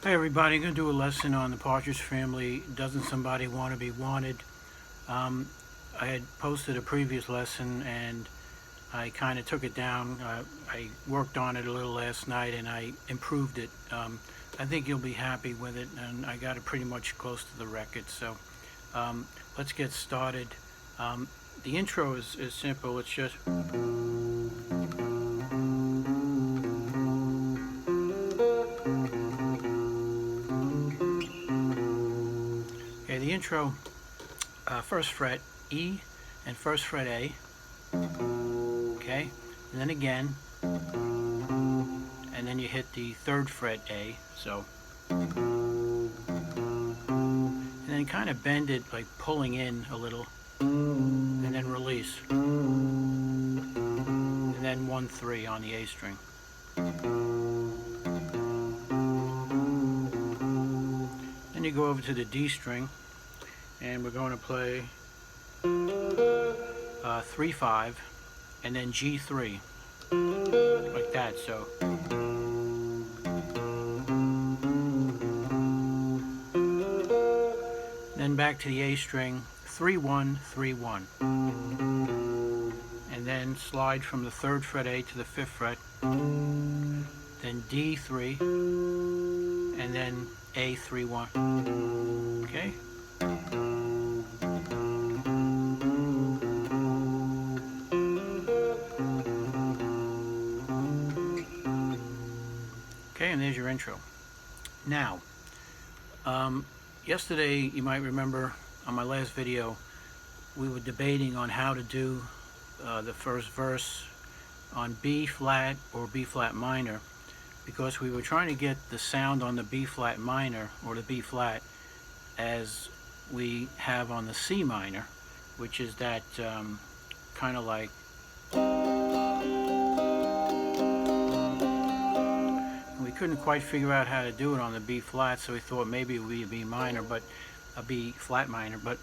Hey everybody, I'm going to do a lesson on the partridge family. Doesn't somebody want to be wanted? Um, I had posted a previous lesson and I kind of took it down. I worked on it a little last night and I improved it. I think you'll be happy with it, and I got it pretty much close to the record. So let's get started. The intro is simple. It's just okay. The intro, first fret E and first fret A. Okay, and then again, and then you hit the third fret A. So, and then kind of bend it like pulling in a little, and then release, and then 1-3 on the A string. Then you go over to the D string, and we're going to play 3-5, and then G3, like that. So then back to the A string, 3-1, 3-1, and then slide from the third fret A to the fifth fret, then D3, and then A 3-1. Okay. Okay, and there's your intro. Now, yesterday, you might remember on my last video, we were debating on how to do the first verse on B flat or B flat minor, because we were trying to get the sound on the B flat minor or the B flat as we have on the C minor, which is that kind of like, we couldn't quite figure out how to do it on the B flat, so we thought maybe it would be a B minor, but a B flat minor. But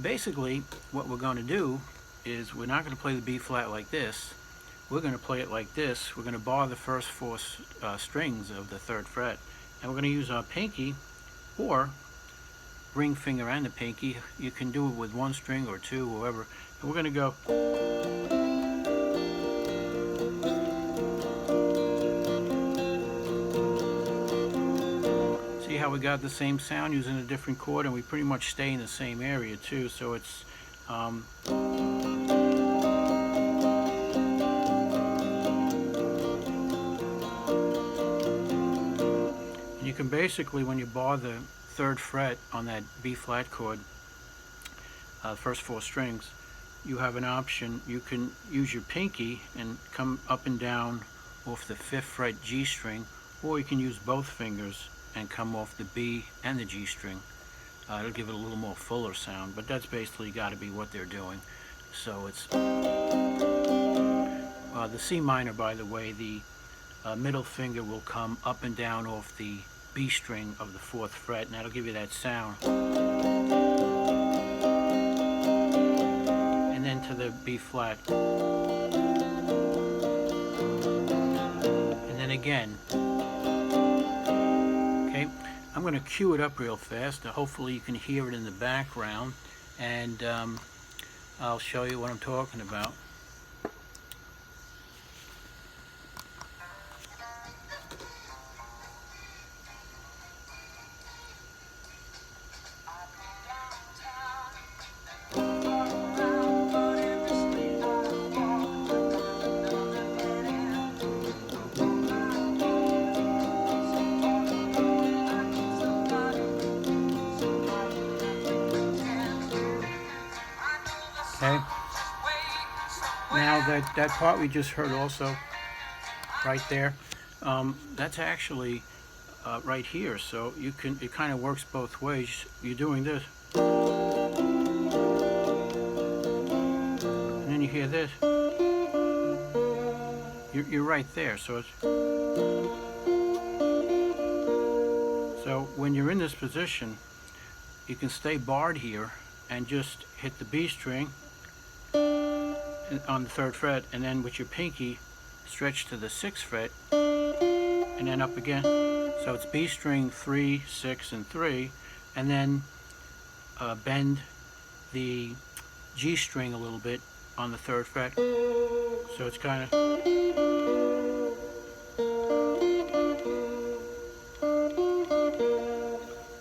basically what we're going to do is we're not going to play the B flat like this. We're going to play it like this. We're going to bar the first four strings of the third fret, and we're going to use our pinky or ring finger and the pinky. You can do it with one string or two, whatever. And we're going to go. See how we got the same sound using a different chord, and we pretty much stay in the same area too. So it's you can basically, when you bar the third fret on that B flat chord, first four strings, you have an option. You can use your pinky and come up and down off the fifth fret G string, or you can use both fingers and come off the B and the G string. It'll give it a little more fuller sound, but that's basically got to be what they're doing. So it's the C minor, by the way, the middle finger will come up and down off the B string of the fourth fret, and that'll give you that sound. And then to the B flat. And then again. Okay, I'm going to cue it up real fast. Hopefully you can hear it in the background, and I'll show you what I'm talking about. Okay. Now that part we just heard also, right there, that's actually right here. So you can, it kind of works both ways. You're doing this, and then you hear this. You're right there. So it's, so when you're in this position, you can stay barred here and just hit the B string on the third fret, and then with your pinky stretch to the sixth fret, and then up again. So it's B string 3, 6, and 3, and then bend the G string a little bit on the 3rd fret. So it's kind of,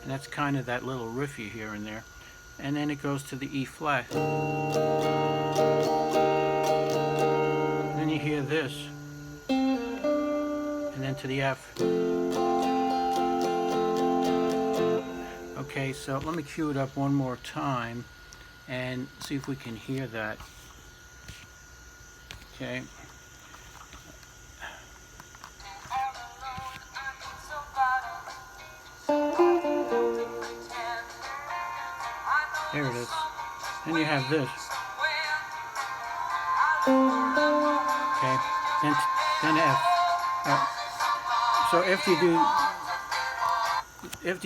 and that's kind of that little riffy here and there. And then it goes to the E flat. And then you hear this. And then to the F. Okay, so let me cue it up one more time and see if we can hear that. Okay. There it is. Then you have this. Okay. Then F. So after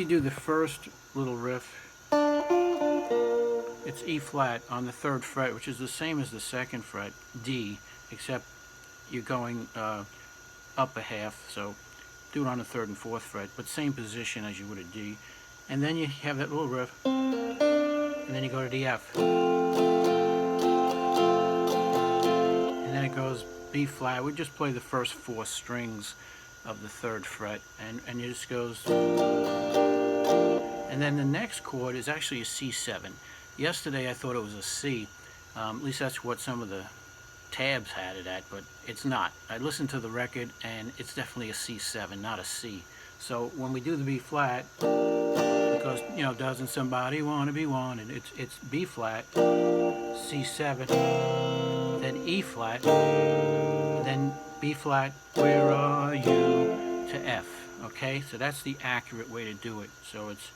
you do the first little riff, it's E flat on the 3rd fret, which is the same as the 2nd fret, D, except you're going up a half, so do it on the 3rd and 4th fret, but same position as you would a D. And then you have that little riff, and then you go to the F. And then it goes B flat. We just play the first 4 strings of the 3rd fret, and it just goes. And then the next chord is actually a C7. Yesterday I thought it was a C. At least that's what some of the tabs had it at, but it's not. I listened to the record and it's definitely a C7, not a C. So when we do the B flat, because, you know, doesn't somebody want to be wanted? It's B flat, C7, then E flat, then B flat, where are you, to F. Okay, so that's the accurate way to do it. So it's.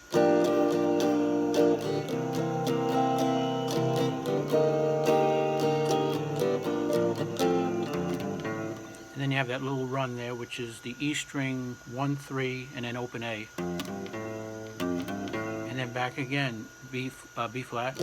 And then you have that little run there, which is the E string 1, 3, and then open A. And then back again, B flat.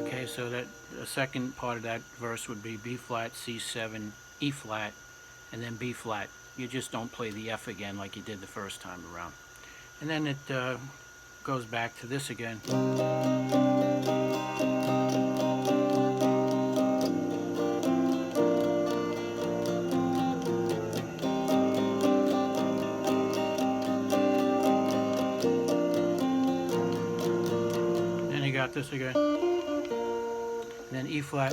Okay, so that the second part of that verse would be B flat, C7, E flat, and then B flat. You just don't play the F again like you did the first time around. And then it goes back to this again. Then you got this again. And then E flat.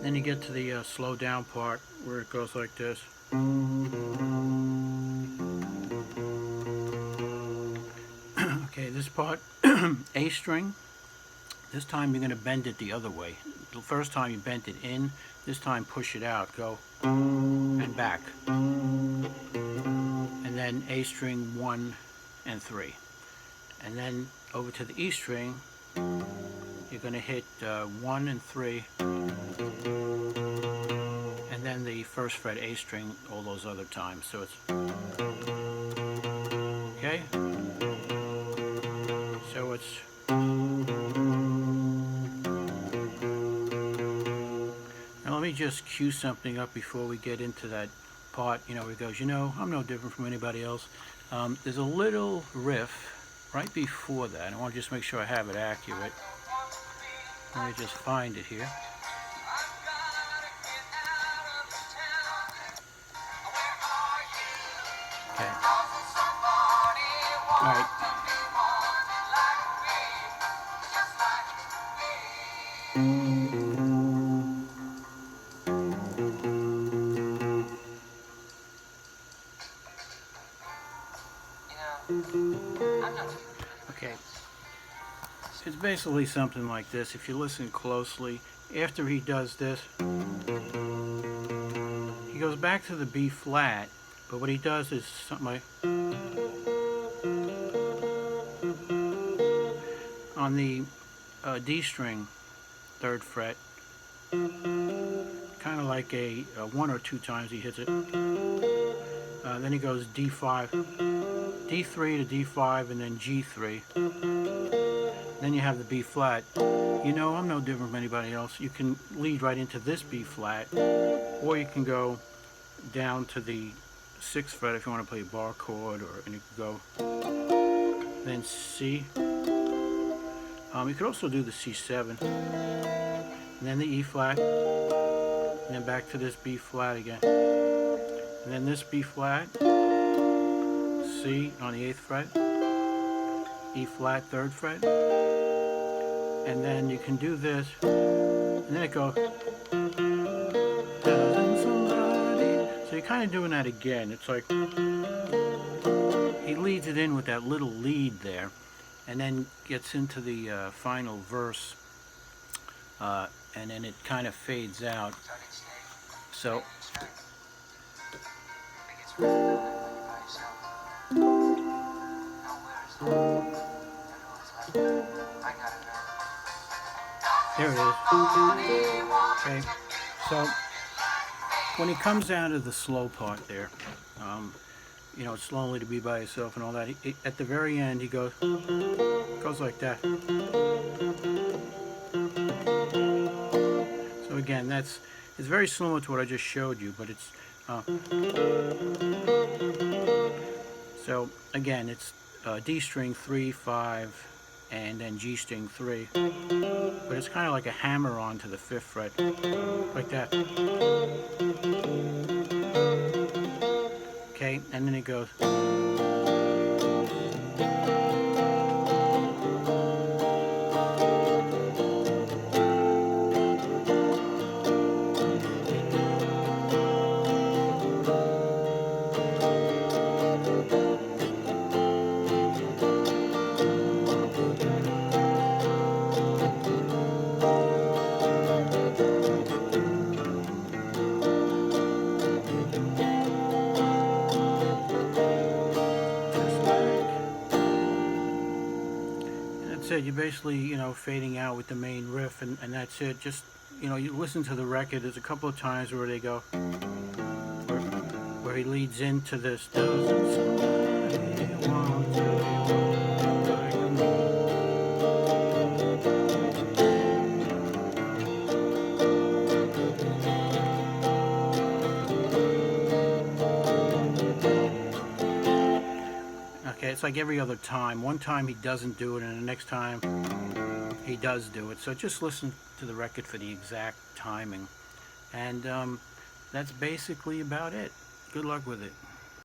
Then you get to the slow down part where it goes like this. Okay, this part, A string, this time you're going to bend it the other way. The first time you bent it in, this time push it out, go and back. And then A string 1 and 3. And then over to the E string, you're going to hit 1 and 3. And then the 1st fret A string all those other times. So it's okay. So it's now let me just cue something up before we get into that part, you know, where it goes, you know, I'm no different from anybody else. There's a little riff right before that. I want to just make sure I have it accurate. Let me just find it here. Okay. All right. Okay. It's basically something like this. If you listen closely, after he does this, he goes back to the B flat, But what he does is something like on the D string, 3rd fret, kind of like a 1 or 2 times he hits it. Then he goes D5, D3 to D5, and then G3. Then you have the B flat. You know, I'm no different from anybody else. You can lead right into this B flat, or you can go down to the 6th fret if you want to play a bar chord, and you could go then C. You could also do the C7, and then the E flat, and then back to this B flat again, and then this B flat, C on the 8th fret, E flat 3rd fret, and then you can do this, and then it goes, doesn't somebody? So you're kind of doing that again. It's like he leads it in with that little lead there, and then gets into the final verse, and then it kind of fades out. So there it is. Okay, so when he comes out of the slow part there, you know, it's lonely to be by yourself and all that. At the very end, he goes like that. So again, it's very similar to what I just showed you, but it's so again, it's D string 3, 5, and then G string 3, but it's kind of like a hammer onto the 5th fret, like that. Okay, and then it goes. That's it. You're basically, you know, fading out with the main riff, and that's it. Just, you know, you listen to the record. There's a couple of times where they go, where he leads into this. Doesn't somebody want to be like me? Okay, it's like every other time. One time he doesn't do it, and the next time he does do it. So just listen to the record for the exact timing. And that's basically about it. Good luck with it.